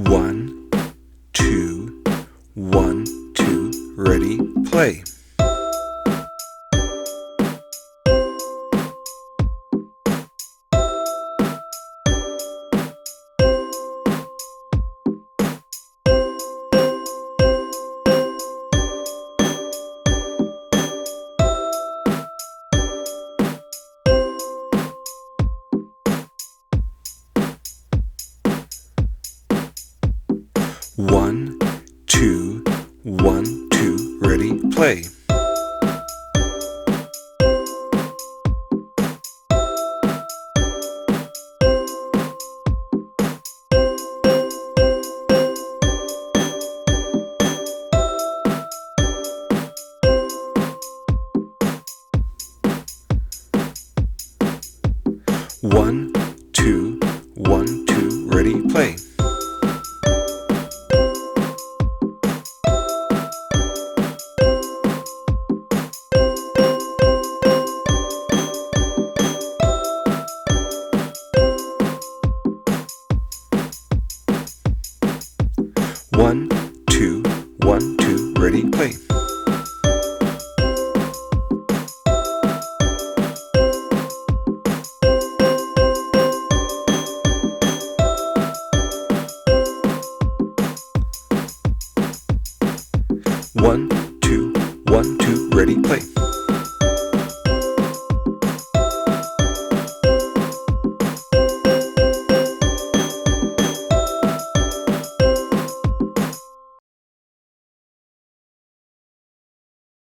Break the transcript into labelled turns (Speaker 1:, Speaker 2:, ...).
Speaker 1: 1, 2, 1, 2, ready, play. 1, 2, 1, 2, ready, play. 1, 2, 1, 2, ready, play. 1, 2, 1, 2, ready, play. 1, 2, 1, 2, ready, play.